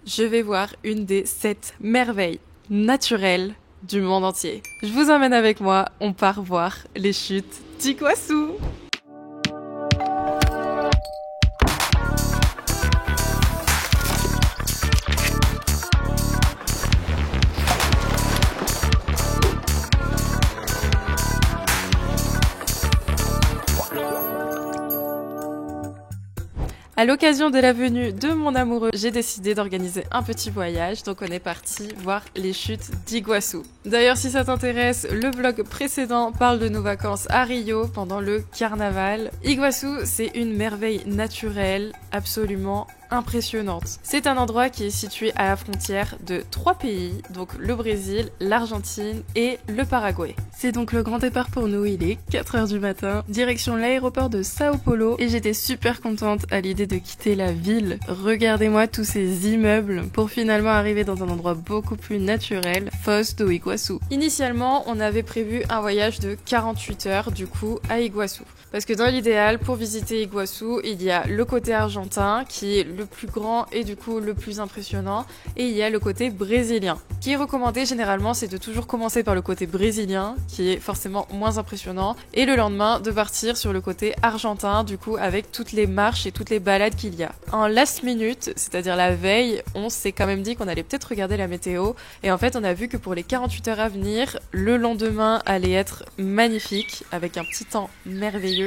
je vais voir une des 7 merveilles naturelles du monde entier. Je vous emmène avec moi, on part voir les chutes d'Iguassou. À l'occasion de la venue de mon amoureux, j'ai décidé d'organiser un petit voyage, donc on est parti voir les chutes d'Iguassou. D'ailleurs, si ça t'intéresse, le vlog précédent parle de nos vacances à Rio pendant le carnaval. Iguassou, c'est une merveille naturelle absolument impressionnante. C'est un endroit qui est situé à la frontière de 3 pays, donc le Brésil, l'Argentine et le Paraguay. C'est donc le grand départ pour nous, il est 4h du matin, direction l'aéroport de Sao Paulo, et j'étais super contente à l'idée de quitter la ville. Regardez-moi tous ces immeubles pour finalement arriver dans un endroit beaucoup plus naturel, Foz do Iguaçu. Initialement, on avait prévu un voyage de 48 heures du coup à Iguassou. Parce que dans l'idéal, pour visiter Iguassou, il y a le côté argentin qui est le plus grand et du coup le plus impressionnant, et il y a le côté brésilien. Ce qui est recommandé généralement, c'est de toujours commencer par le côté brésilien, qui est forcément moins impressionnant, et le lendemain de partir sur le côté argentin, du coup avec toutes les marches et toutes les balades qu'il y a. En last minute, c'est-à-dire la veille, on s'est quand même dit qu'on allait peut-être regarder la météo, et en fait on a vu que pour les 48 heures à venir, le lendemain allait être magnifique, avec un petit temps merveilleux.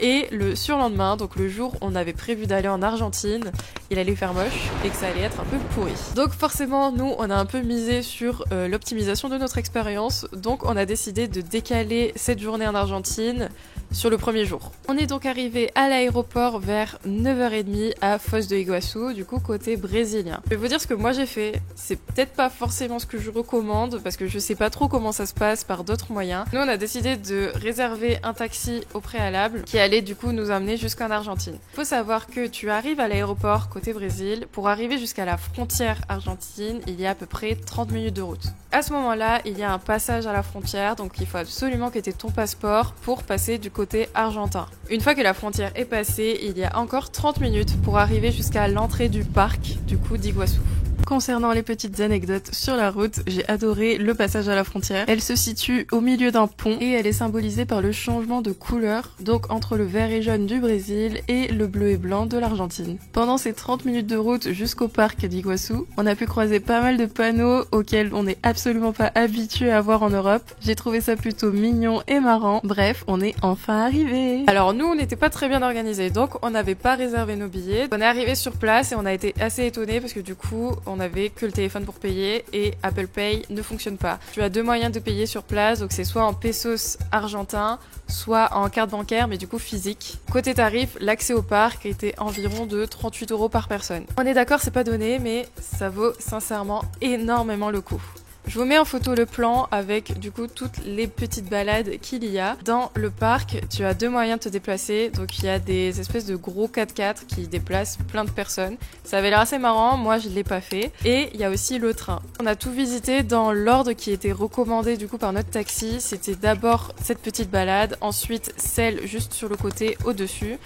Et le surlendemain, donc le jour où on avait prévu d'aller en Argentine, il allait faire moche et que ça allait être un peu pourri. Donc forcément, nous, on a un peu misé sur l'optimisation de notre expérience, donc on a décidé de décaler cette journée en Argentine sur le premier jour. On est donc arrivé à l'aéroport vers 9h30 à Foz do Iguaçu, du coup côté brésilien. Je vais vous dire ce que moi j'ai fait, c'est peut-être pas forcément ce que je recommande parce que je sais pas trop comment ça se passe par d'autres moyens. Nous on a décidé de réserver un taxi au préalable qui allait du coup nous amener jusqu'en Argentine. Faut savoir que tu arrives à l'aéroport côté Brésil, pour arriver jusqu'à la frontière argentine, il y a à peu près 30 minutes de route. À ce moment-là, il y a un passage à la frontière, donc il faut absolument que tu aies ton passeport pour passer du côté argentin. Une fois que la frontière est passée, il y a encore 30 minutes pour arriver jusqu'à l'entrée du parc du coup d'Iguassou. Concernant les petites anecdotes sur la route, j'ai adoré le passage à la frontière. Elle se situe au milieu d'un pont et elle est symbolisée par le changement de couleur, donc entre le vert et jaune du Brésil et le bleu et blanc de l'Argentine. Pendant ces 30 minutes de route jusqu'au parc d'Iguassou, on a pu croiser pas mal de panneaux auxquels on n'est absolument pas habitué à voir en Europe. J'ai trouvé ça plutôt mignon et marrant. Bref, on est enfin arrivé. Alors nous, on n'était pas très bien organisés, donc on n'avait pas réservé nos billets. On est arrivé sur place et on a été assez étonnés parce que du coup, on avait que le téléphone pour payer et Apple Pay ne fonctionne pas. Tu as deux moyens de payer sur place, donc c'est soit en pesos argentins, soit en carte bancaire, mais du coup physique. Côté tarif, l'accès au parc était environ de 38 € par personne. On est d'accord, c'est pas donné, mais ça vaut sincèrement énormément le coup. Je vous mets en photo le plan avec du coup toutes les petites balades qu'il y a. Dans le parc, tu as deux moyens de te déplacer. Donc il y a des espèces de gros 4x4 qui déplacent plein de personnes. Ça avait l'air assez marrant, moi je l'ai pas fait. Et il y a aussi le train. On a tout visité dans l'ordre qui était recommandé du coup par notre taxi. C'était d'abord cette petite balade, ensuite celle juste sur le côté au-dessus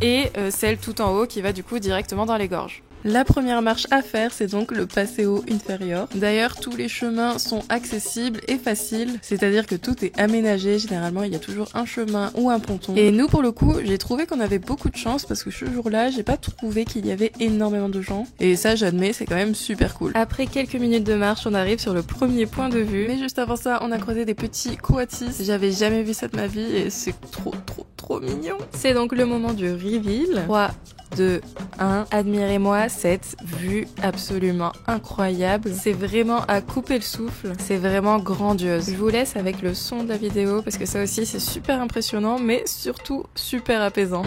et celle tout en haut qui va du coup directement dans les gorges. La première marche à faire, c'est donc le Paseo Inferior. D'ailleurs, tous les chemins sont accessibles et faciles, c'est-à-dire que tout est aménagé. Généralement, il y a toujours un chemin ou un ponton. Et nous, pour le coup, j'ai trouvé qu'on avait beaucoup de chance parce que ce jour-là, j'ai pas trouvé qu'il y avait énormément de gens. Et ça, j'admets, c'est quand même super cool. Après quelques minutes de marche, on arrive sur le premier point de vue. Mais juste avant ça, on a croisé des petits coatis. J'avais jamais vu ça de ma vie et c'est trop mignon. C'est donc le moment du reveal. 3, 2, 1. Admirez-moi cette vue absolument incroyable. C'est vraiment à couper le souffle. C'est vraiment grandiose. Je vous laisse avec le son de la vidéo parce que ça aussi c'est super impressionnant mais surtout super apaisant.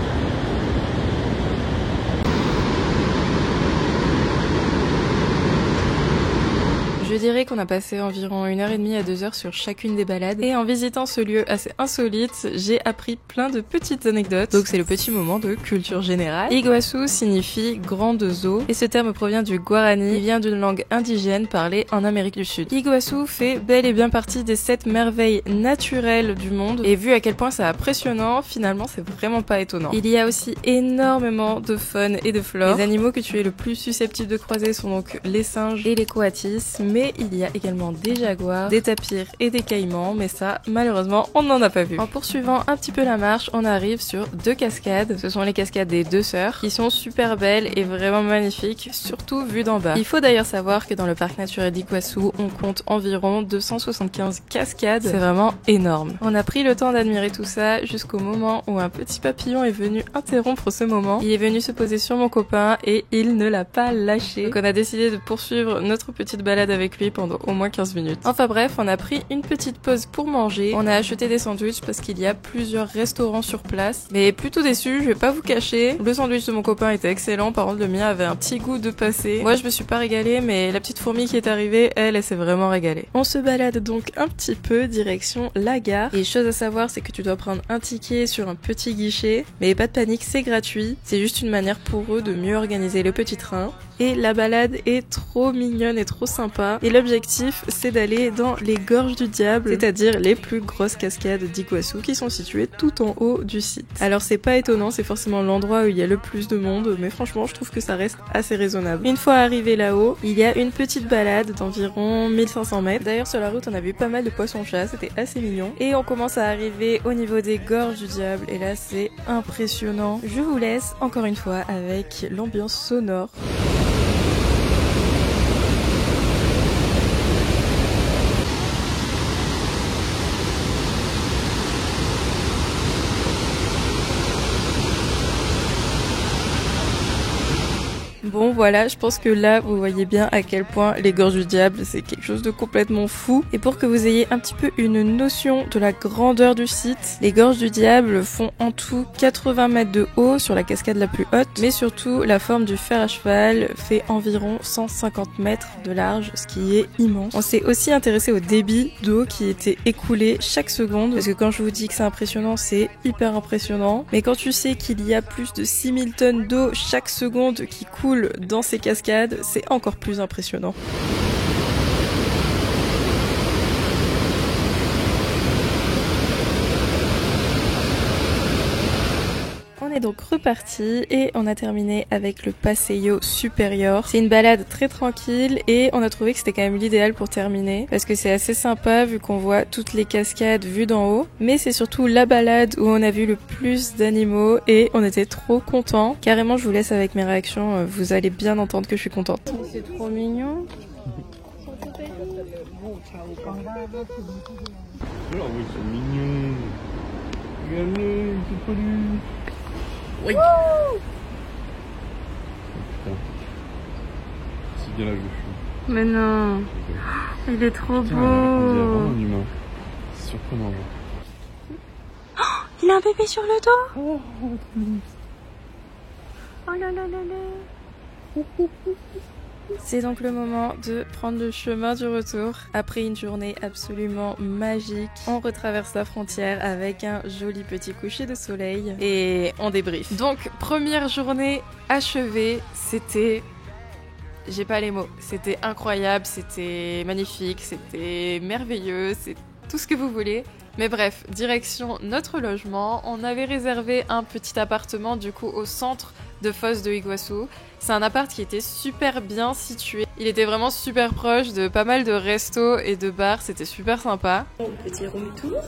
Je dirais qu'on a passé environ 1h30 à 2 heures sur chacune des balades et en visitant ce lieu assez insolite, j'ai appris plein de petites anecdotes. Donc c'est le petit moment de culture générale. Iguaçu signifie grande eau et ce terme provient du guarani, qui vient d'une langue indigène parlée en Amérique du Sud. Iguaçu fait bel et bien partie des 7 merveilles naturelles du monde et vu à quel point c'est impressionnant, finalement c'est vraiment pas étonnant. Il y a aussi énormément de faune et de flore. Les animaux que tu es le plus susceptible de croiser sont donc les singes et les coatis, mais il y a également des jaguars, des tapirs et des caïmans, mais ça malheureusement on n'en a pas vu. En poursuivant un petit peu la marche, on arrive sur 2 cascades. Ce sont les cascades des Deux Sœurs qui sont super belles et vraiment magnifiques, surtout vues d'en bas. Il faut d'ailleurs savoir que dans le parc naturel d'Iguaçu, on compte environ 275 cascades. C'est vraiment énorme. On a pris le temps d'admirer tout ça jusqu'au moment où un petit papillon est venu interrompre ce moment. Il est venu se poser sur mon copain et il ne l'a pas lâché. Donc on a décidé de poursuivre notre petite balade avec lui pendant au moins 15 minutes. Enfin bref, on a pris une petite pause pour manger. On a acheté des sandwichs parce qu'il y a plusieurs restaurants sur place. Mais plutôt déçu, je vais pas vous cacher. Le sandwich de mon copain était excellent, par contre le mien avait un petit goût de passé. Moi je me suis pas régalée, mais la petite fourmi qui est arrivée, elle s'est vraiment régalée. On se balade donc un petit peu direction la gare. Et chose à savoir, c'est que tu dois prendre un ticket sur un petit guichet. Mais pas de panique, c'est gratuit. C'est juste une manière pour eux de mieux organiser le petit train. Et la balade est trop mignonne et trop sympa. Et l'objectif, c'est d'aller dans les gorges du diable, c'est-à-dire les plus grosses cascades d'Iguaçu qui sont situées tout en haut du site. Alors c'est pas étonnant, c'est forcément l'endroit où il y a le plus de monde, mais franchement je trouve que ça reste assez raisonnable. Une fois arrivé là-haut, il y a une petite balade d'environ 1500 mètres. D'ailleurs sur la route on a vu pas mal de poissons-chats, c'était assez mignon. Et on commence à arriver au niveau des gorges du diable, et là c'est impressionnant. Je vous laisse encore une fois avec l'ambiance sonore. Bon voilà, je pense que là vous voyez bien à quel point les gorges du diable c'est quelque chose de complètement fou. Et pour que vous ayez un petit peu une notion de la grandeur du site, les gorges du diable font en tout 80 mètres de haut sur la cascade la plus haute, mais surtout la forme du fer à cheval fait environ 150 mètres de large, ce qui est immense. On s'est aussi intéressé au débit d'eau qui était écoulé chaque seconde, parce que quand je vous dis que c'est impressionnant, c'est hyper impressionnant. Mais quand tu sais qu'il y a plus de 6000 tonnes d'eau chaque seconde qui coule dans ces cascades, c'est encore plus impressionnant. On est donc reparti et on a terminé avec le Passeio Superior. C'est une balade très tranquille et on a trouvé que c'était quand même l'idéal pour terminer parce que c'est assez sympa vu qu'on voit toutes les cascades vues d'en haut. Mais c'est surtout la balade où on a vu le plus d'animaux et on était trop contents. Carrément, je vous laisse avec mes réactions, vous allez bien entendre que je suis contente. C'est trop mignon. Alors oui, c'est mignon. Regardez, c'est connu. Oui. Putain. C'est bien la vue. Mais non. Il est trop beau. On dirait vraiment un humain. C'est surprenant. Oh, il a un bébé sur le dos. Oh là là là là. C'est donc le moment de prendre le chemin du retour. Après une journée absolument magique, on retraverse la frontière avec un joli petit coucher de soleil et on débriefe. Donc, première journée achevée, c'était... J'ai pas les mots. C'était incroyable, c'était magnifique, c'était merveilleux, c'est tout ce que vous voulez. Mais bref, direction notre logement. On avait réservé un petit appartement du coup au centre de Foz de Iguaçu. C'est un appart qui était super bien situé. Il était vraiment super proche de pas mal de restos et de bars, c'était super sympa. Petit room tour.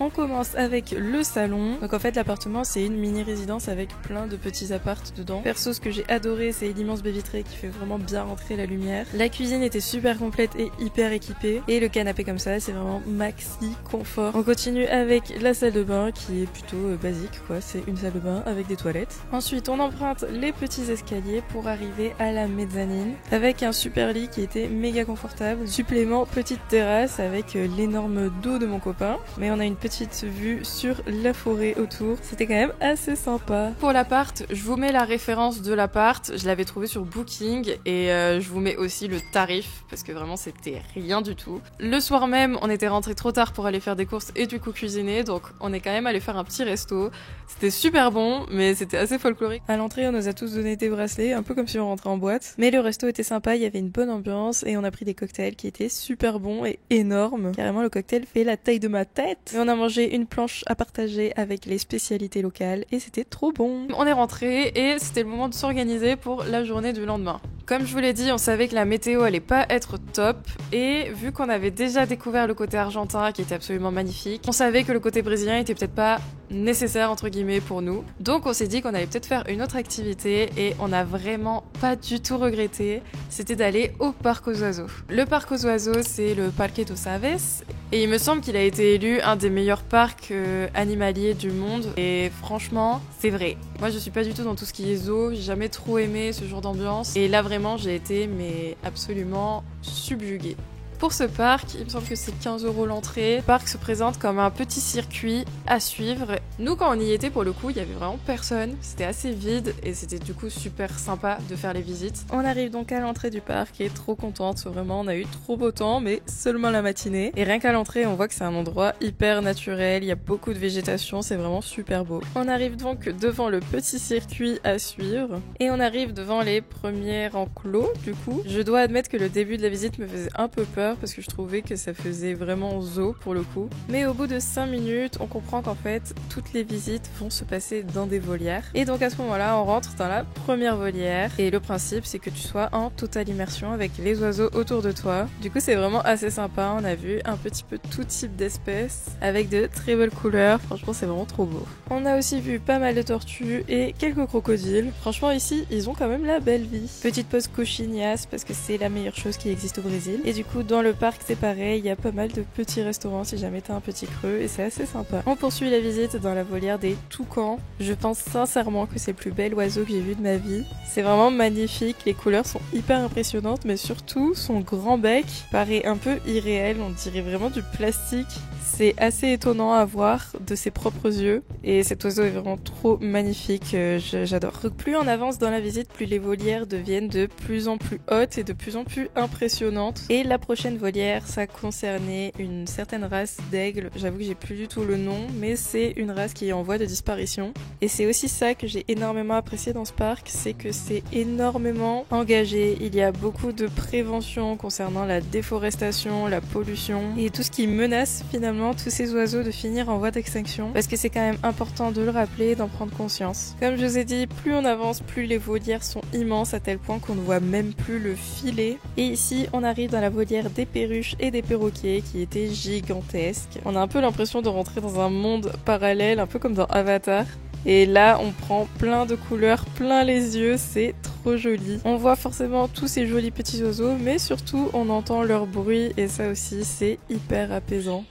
On commence avec le salon. Donc en fait l'appartement c'est une mini résidence avec plein de petits appartes dedans. Perso ce que j'ai adoré c'est l'immense baie vitrée qui fait vraiment bien rentrer la lumière. La cuisine était super complète et hyper équipée. Et le canapé comme ça c'est vraiment maxi confort. On continue avec la salle de bain qui est plutôt basique quoi. C'est une salle de bain avec des toilettes. Ensuite on emprunte les petits escaliers pour arriver à la mezzanine avec un super lit qui était méga confortable. Supplément petite terrasse avec l'énorme dos de mon copain. Mais on a une petite vue sur la forêt autour. C'était quand même assez sympa. Pour l'appart, je vous mets la référence de l'appart. Je l'avais trouvé sur Booking et je vous mets aussi le tarif parce que vraiment c'était rien du tout. Le soir même, on était rentré trop tard pour aller faire des courses et du coup cuisiner, donc on est quand même allé faire un petit resto. C'était super bon, mais c'était assez folklorique. À l'entrée, on nous a tous donné des bracelets, un peu comme si on rentrait en boîte. Mais le resto était sympa, il y avait une bonne ambiance et on a pris des cocktails qui étaient super bons et énormes. Carrément, le cocktail fait la taille de ma tête. Et on a mangé une planche à partager avec les spécialités locales et c'était trop bon. On est rentré et c'était le moment de s'organiser pour la journée du lendemain. Comme je vous l'ai dit, on savait que la météo allait pas être top et vu qu'on avait déjà découvert le côté argentin qui était absolument magnifique, on savait que le côté brésilien était peut-être pas nécessaire entre guillemets pour nous. Donc on s'est dit qu'on allait peut-être faire une autre activité et on a vraiment pas du tout regretté, c'était d'aller au parc aux oiseaux. Le parc aux oiseaux, c'est le Parque dos Aves et il me semble qu'il a été élu un des meilleurs parcs animaliers du monde et franchement, c'est vrai. Moi je suis pas du tout dans tout ce qui est zoo, j'ai jamais trop aimé ce genre d'ambiance et là vraiment j'ai été mais absolument subjuguée. Pour ce parc, il me semble que c'est 15 € l'entrée. Le parc se présente comme un petit circuit à suivre. Nous, quand on y était, pour le coup, il y avait vraiment personne. C'était assez vide et c'était du coup super sympa de faire les visites. On arrive donc à l'entrée du parc et trop contente. Vraiment, on a eu trop beau temps, mais seulement la matinée. Et rien qu'à l'entrée, on voit que c'est un endroit hyper naturel. Il y a beaucoup de végétation, c'est vraiment super beau. On arrive donc devant le petit circuit à suivre et on arrive devant les premiers enclos. Du coup, je dois admettre que le début de la visite me faisait un peu peur parce que je trouvais que ça faisait vraiment zoo pour le coup. Mais au bout de 5 minutes, on comprend qu'en fait, toutes les visites vont se passer dans des volières. Et donc à ce moment-là, on rentre dans la première volière. Et le principe, c'est que tu sois en totale immersion avec les oiseaux autour de toi. Du coup, c'est vraiment assez sympa. On a vu un petit peu tout type d'espèces avec de très belles couleurs. Franchement, c'est vraiment trop beau. On a aussi vu pas mal de tortues et quelques crocodiles. Franchement, ici, ils ont quand même la belle vie. Petite pause cochignasse parce que c'est la meilleure chose qui existe au Brésil. Et du coup, dans le parc, c'est pareil, il y a pas mal de petits restaurants si jamais t'as un petit creux et c'est assez sympa. On poursuit la visite dans la volière des toucans. Je pense sincèrement que c'est le plus bel oiseau que j'ai vu de ma vie. C'est vraiment magnifique, les couleurs sont hyper impressionnantes, mais surtout son grand bec paraît un peu irréel, on dirait vraiment du plastique. C'est assez étonnant à voir de ses propres yeux et cet oiseau est vraiment trop magnifique, j'adore. Donc plus on avance dans la visite, plus les volières deviennent de plus en plus hautes et de plus en plus impressionnantes. Et la prochaine volière, ça concernait une certaine race d'aigle, j'avoue que j'ai plus du tout le nom, mais c'est une race qui est en voie de disparition. Et c'est aussi ça que j'ai énormément apprécié dans ce parc, c'est que c'est énormément engagé. Il y a beaucoup de prévention concernant la déforestation, la pollution et tout ce qui menace finalement tous ces oiseaux de finir en voie d'extinction, parce que c'est quand même important de le rappeler et d'en prendre conscience. Comme je vous ai dit, plus on avance, plus les volières sont immenses à tel point qu'on ne voit même plus le filet. Et ici, on arrive dans la volière des perruches et des perroquets qui étaient gigantesques. On a un peu l'impression de rentrer dans un monde parallèle, un peu comme dans Avatar. Et là, on prend plein de couleurs, plein les yeux, c'est trop joli. On voit forcément tous ces jolis petits oiseaux, mais surtout, on entend leur bruit et ça aussi, c'est hyper apaisant.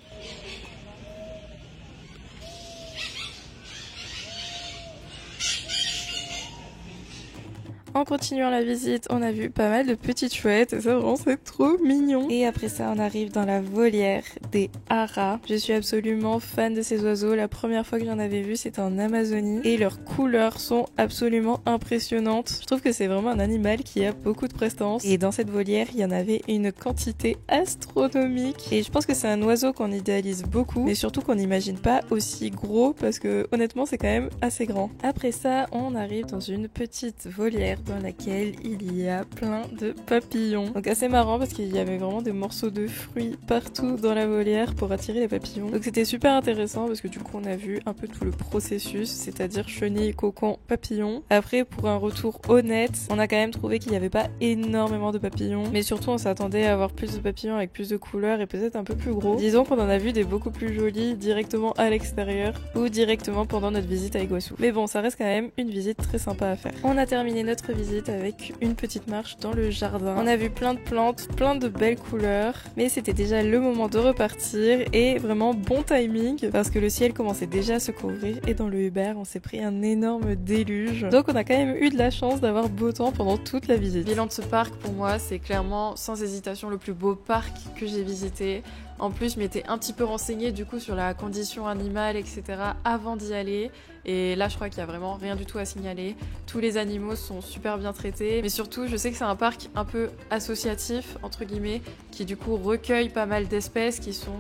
En continuant la visite, on a vu pas mal de petites chouettes et ça vraiment c'est trop mignon. Et après ça, on arrive dans la volière des haras. Je suis absolument fan de ces oiseaux. La première fois que j'en avais vu, c'était en Amazonie et leurs couleurs sont absolument impressionnantes. Je trouve que c'est vraiment un animal qui a beaucoup de prestance. Et dans cette volière, il y en avait une quantité astronomique. Et je pense que c'est un oiseau qu'on idéalise beaucoup, mais surtout qu'on n'imagine pas aussi gros parce que honnêtement, c'est quand même assez grand. Après ça, on arrive dans une petite volière dans laquelle il y a plein de papillons. Donc assez marrant parce qu'il y avait vraiment des morceaux de fruits partout dans la volière pour attirer les papillons. Donc c'était super intéressant parce que du coup on a vu un peu tout le processus, c'est-à-dire chenille, cocon, papillon. Après pour un retour honnête, on a quand même trouvé qu'il n'y avait pas énormément de papillons, mais surtout on s'attendait à avoir plus de papillons avec plus de couleurs et peut-être un peu plus gros. Disons qu'on en a vu des beaucoup plus jolis directement à l'extérieur ou directement pendant notre visite à Iguaçu. Mais bon, ça reste quand même une visite très sympa à faire. On a terminé notre visite avec une petite marche dans le jardin. On a vu plein de plantes, plein de belles couleurs, mais c'était déjà le moment de repartir et vraiment bon timing parce que le ciel commençait déjà à se couvrir et dans le Uber on s'est pris un énorme déluge. Donc on a quand même eu de la chance d'avoir beau temps pendant toute la visite. Le bilan de ce parc pour moi c'est clairement sans hésitation le plus beau parc que j'ai visité. En plus, je m'étais un petit peu renseignée du coup sur la condition animale, etc. avant d'y aller. Et là, je crois qu'il y a vraiment rien du tout à signaler. Tous les animaux sont super bien traités. Mais surtout, je sais que c'est un parc un peu associatif, entre guillemets, qui du coup recueille pas mal d'espèces qui sont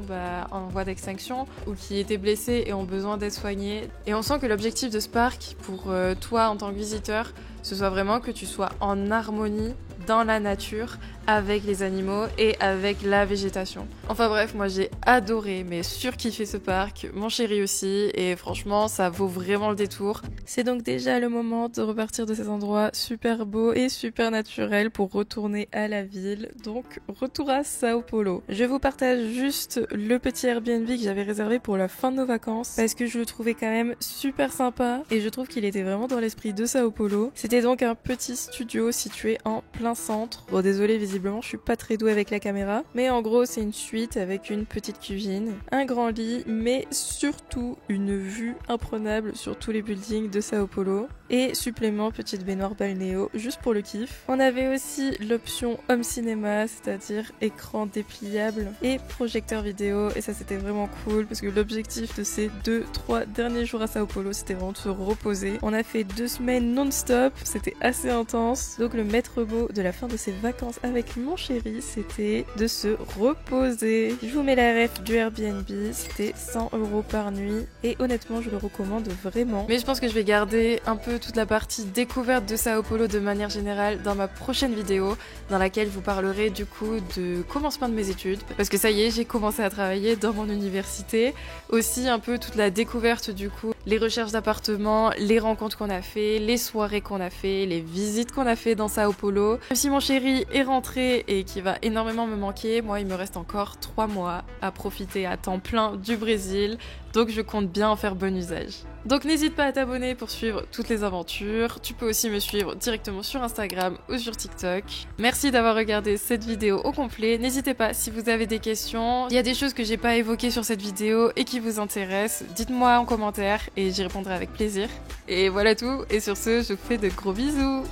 en voie d'extinction ou qui étaient blessées et ont besoin d'être soignées. Et on sent que l'objectif de ce parc, pour toi en tant que visiteur, ce soit vraiment que tu sois en harmonie dans la nature avec les animaux et avec la végétation. Enfin bref, moi j'ai adoré, mais surkiffé ce parc, mon chéri aussi, et franchement ça vaut vraiment le détour. C'est donc déjà le moment de repartir de cet endroit super beau et super naturel pour retourner à la ville, donc retour à Sao Paulo. Je vous partage juste le petit Airbnb que j'avais réservé pour la fin de nos vacances, parce que je le trouvais quand même super sympa, et je trouve qu'il était vraiment dans l'esprit de Sao Paulo. C'était donc un petit studio situé en plein centre. Bon désolé, visiblement je suis pas très douée avec la caméra, mais en gros c'est une suite avec une petite cuisine, un grand lit, mais surtout une vue imprenable sur tous les buildings de Sao Paulo, et supplément petite baignoire balnéo juste pour le kiff. On avait aussi l'option home cinéma, c'est-à-dire écran dépliable et projecteur vidéo, et ça c'était vraiment cool parce que l'objectif de ces 2-3 derniers jours à Sao Paulo c'était vraiment de se reposer. On a fait 2 semaines non-stop, c'était assez intense, donc le maître mot de la fin de ces vacances avec mon chéri c'était de se reposer. Je vous mets la ref du Airbnb, c'était 100 € par nuit et honnêtement je le recommande vraiment. Mais je pense que je vais garder un peu toute la partie découverte de Sao Paulo de manière générale dans ma prochaine vidéo dans laquelle je vous parlerai du coup de commencement de mes études parce que ça y est, j'ai commencé à travailler dans mon université. Aussi un peu toute la découverte du coup, les recherches d'appartements, les rencontres qu'on a fait, les soirées qu'on a fait, les visites qu'on a fait dans Sao Paulo. Même si mon chéri est rentré et qui va énormément me manquer, moi il me reste encore 3 mois à profiter à temps plein du Brésil, donc je compte bien en faire bon usage. Donc n'hésite pas à t'abonner pour suivre toutes les aventures. Tu peux aussi me suivre directement sur Instagram ou sur TikTok. Merci d'avoir regardé cette vidéo au complet. N'hésitez pas si vous avez des questions. Il y a des choses que j'ai pas évoquées sur cette vidéo et qui vous intéressent. Dites-moi en commentaire et j'y répondrai avec plaisir. Et voilà tout. Et sur ce, je vous fais de gros bisous.